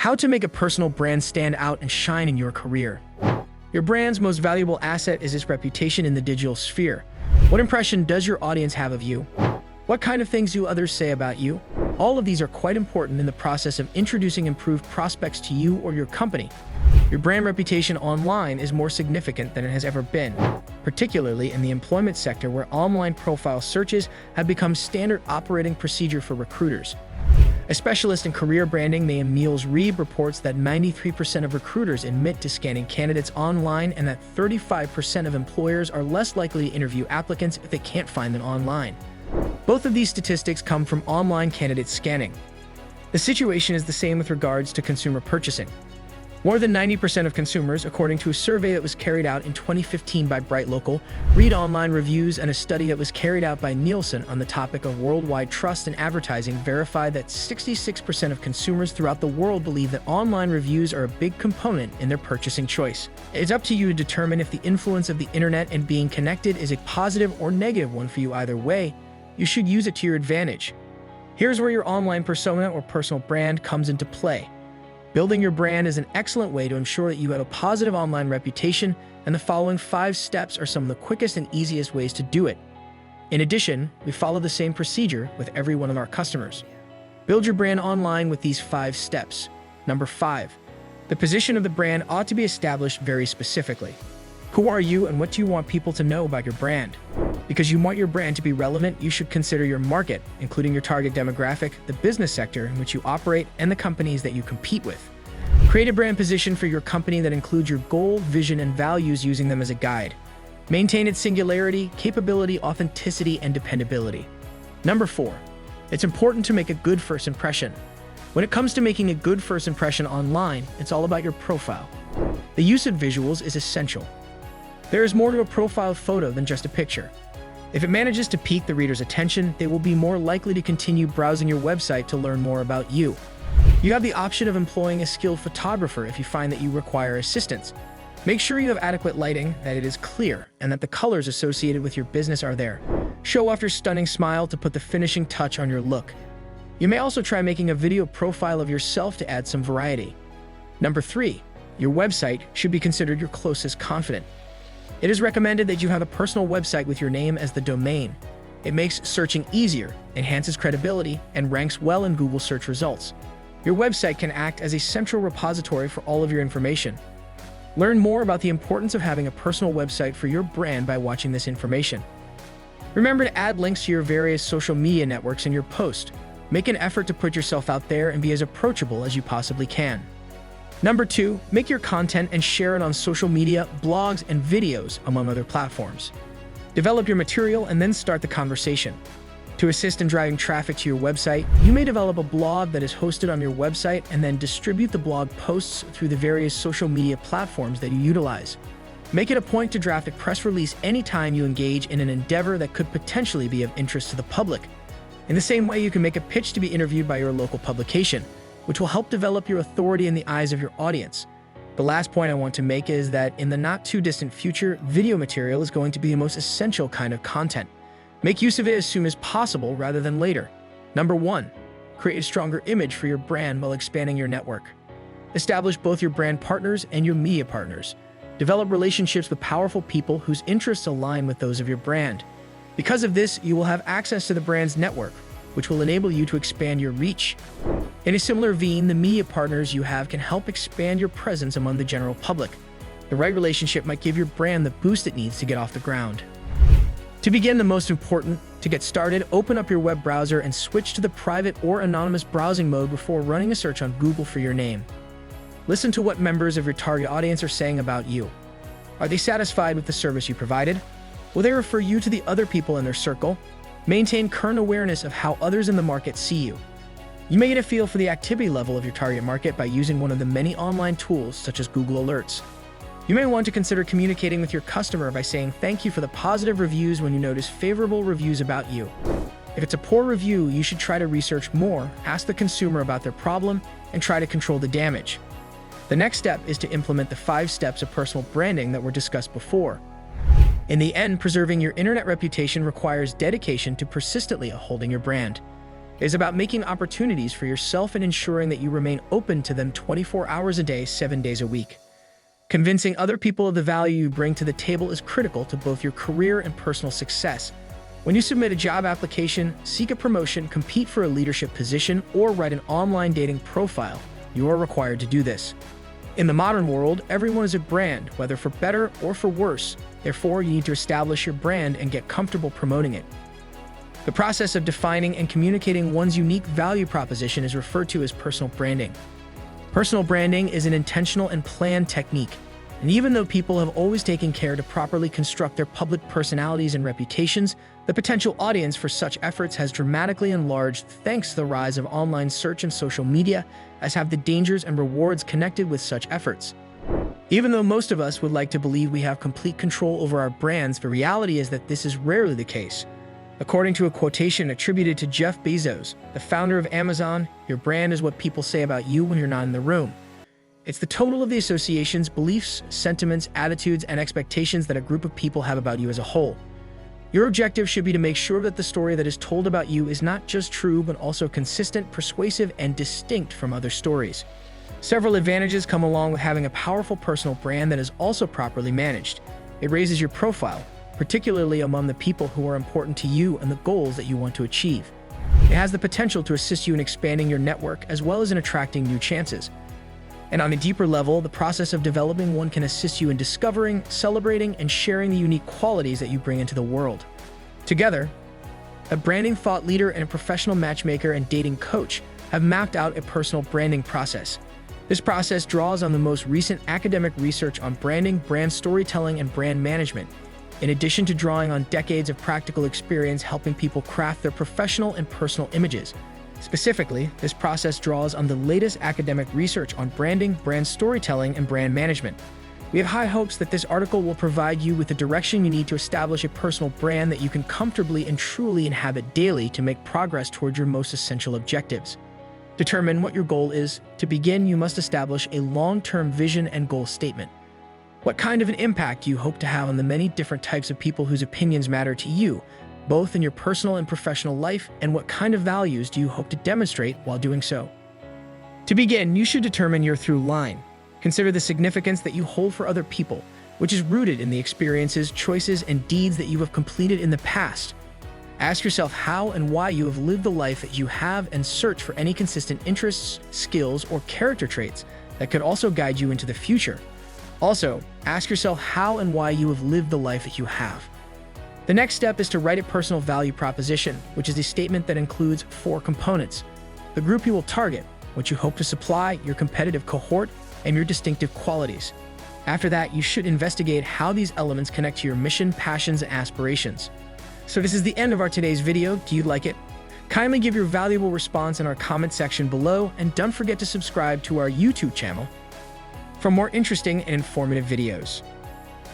How to make a personal brand stand out and shine in your career. Your brand's most valuable asset is its reputation in the digital sphere. What impression does your audience have of you? What kind of things do others say about you? All of these are quite important in the process of introducing improved prospects to you or your company. Your brand reputation online is more significant than it has ever been, particularly in the employment sector where online profile searches have become standard operating procedure for recruiters. A specialist in career branding named Niels Reeb reports that 93% of recruiters admit to scanning candidates online and that 35% of employers are less likely to interview applicants if they can't find them online. Both of these statistics come from online candidate scanning. The situation is the same with regards to consumer purchasing. More than 90% of consumers, according to a survey that was carried out in 2015 by Bright Local, read online reviews, and a study that was carried out by Nielsen on the topic of worldwide trust in advertising verified that 66% of consumers throughout the world believe that online reviews are a big component in their purchasing choice. It's up to you to determine if the influence of the internet and being connected is a positive or negative one for you. Either way, you should use it to your advantage. Here's where your online persona or personal brand comes into play. Building your brand is an excellent way to ensure that you have a positive online reputation, and the following 5 steps are some of the quickest and easiest ways to do it. In addition, we follow the same procedure with every one of our customers. Build your brand online with these 5 steps. Number 5. The position of the brand ought to be established very specifically. Who are you and what do you want people to know about your brand? Because you want your brand to be relevant, you should consider your market, including your target demographic, the business sector in which you operate, and the companies that you compete with. Create a brand position for your company that includes your goal, vision, and values, using them as a guide. Maintain its singularity, capability, authenticity, and dependability. Number 4. It's important to make a good first impression. When it comes to making a good first impression online, it's all about your profile. The use of visuals is essential. There is more to a profile photo than just a picture. If it manages to pique the reader's attention, they will be more likely to continue browsing your website to learn more about you. You have the option of employing a skilled photographer if you find that you require assistance. Make sure you have adequate lighting, that it is clear, and that the colors associated with your business are there. Show off your stunning smile to put the finishing touch on your look. You may also try making a video profile of yourself to add some variety. Number 3. Your website should be considered your closest confidant. It is recommended that you have a personal website with your name as the domain. It makes searching easier, enhances credibility, and ranks well in Google search results. Your website can act as a central repository for all of your information. Learn more about the importance of having a personal website for your brand by watching this information. Remember to add links to your various social media networks in your post. Make an effort to put yourself out there and be as approachable as you possibly can. Number 2, make your content and share it on social media, blogs, and videos, among other platforms. Develop your material and then start the conversation. To assist in driving traffic to your website, you may develop a blog that is hosted on your website and then distribute the blog posts through the various social media platforms that you utilize. Make it a point to draft a press release anytime you engage in an endeavor that could potentially be of interest to the public. In the same way, you can make a pitch to be interviewed by your local publication, which will help develop your authority in the eyes of your audience. The last point I want to make is that in the not-too-distant future, video material is going to be the most essential kind of content. Make use of it as soon as possible rather than later. Number 1. Create a stronger image for your brand while expanding your network. Establish both your brand partners and your media partners. Develop relationships with powerful people whose interests align with those of your brand. Because of this, you will have access to the brand's network, which will enable you to expand your reach. In a similar vein, the media partners you have can help expand your presence among the general public. The right relationship might give your brand the boost it needs to get off the ground. To begin, the most important, to get started, open up your web browser and switch to the private or anonymous browsing mode before running a search on Google for your name. Listen to what members of your target audience are saying about you. Are they satisfied with the service you provided? Will they refer you to the other people in their circle? Maintain current awareness of how others in the market see you. You may get a feel for the activity level of your target market by using one of the many online tools such as Google Alerts. You may want to consider communicating with your customer by saying thank you for the positive reviews when you notice favorable reviews about you. If it's a poor review, you should try to research more, ask the consumer about their problem, and try to control the damage. The next step is to implement the 5 steps of personal branding that were discussed before. In the end, preserving your internet reputation requires dedication to persistently upholding your brand. It is about making opportunities for yourself and ensuring that you remain open to them 24 hours a day, 7 days a week. Convincing other people of the value you bring to the table is critical to both your career and personal success. When you submit a job application, seek a promotion, compete for a leadership position, or write an online dating profile, you are required to do this. In the modern world, everyone is a brand, whether for better or for worse. Therefore, you need to establish your brand and get comfortable promoting it. The process of defining and communicating one's unique value proposition is referred to as personal branding. Personal branding is an intentional and planned technique, and even though people have always taken care to properly construct their public personalities and reputations, the potential audience for such efforts has dramatically enlarged thanks to the rise of online search and social media, as have the dangers and rewards connected with such efforts. Even though most of us would like to believe we have complete control over our brands, the reality is that this is rarely the case. According to a quotation attributed to Jeff Bezos, the founder of Amazon, your brand is what people say about you when you're not in the room. It's the total of the associations, beliefs, sentiments, attitudes, and expectations that a group of people have about you as a whole. Your objective should be to make sure that the story that is told about you is not just true, but also consistent, persuasive, and distinct from other stories. Several advantages come along with having a powerful personal brand that is also properly managed. It raises your profile, particularly among the people who are important to you and the goals that you want to achieve. It has the potential to assist you in expanding your network as well as in attracting new chances. And on a deeper level, the process of developing one can assist you in discovering, celebrating, and sharing the unique qualities that you bring into the world. Together, a branding thought leader and a professional matchmaker and dating coach have mapped out a personal branding process. This process draws on the most recent academic research on branding, brand storytelling, and brand management, in addition to drawing on decades of practical experience helping people craft their professional and personal images. Specifically, this process draws on the latest academic research on branding, brand storytelling, and brand management. We have high hopes that this article will provide you with the direction you need to establish a personal brand that you can comfortably and truly inhabit daily to make progress toward your most essential objectives. Determine what your goal is. To begin, you must establish a long-term vision and goal statement. What kind of an impact do you hope to have on the many different types of people whose opinions matter to you, both in your personal and professional life, and what kind of values do you hope to demonstrate while doing so? To begin, you should determine your through line. Consider the significance that you hold for other people, which is rooted in the experiences, choices, and deeds that you have completed in the past. Ask yourself how and why you have lived the life that you have and search for any consistent interests, skills, or character traits that could also guide you into the future. Also, ask yourself how and why you have lived the life that you have. The next step is to write a personal value proposition, which is a statement that includes 4 components: the group you will target, what you hope to supply, your competitive cohort, and your distinctive qualities. After that, you should investigate how these elements connect to your mission, passions, and aspirations. So this is the end of our today's video. Do you like it? Kindly give your valuable response in our comment section below, and don't forget to subscribe to our YouTube channel for more interesting and informative videos.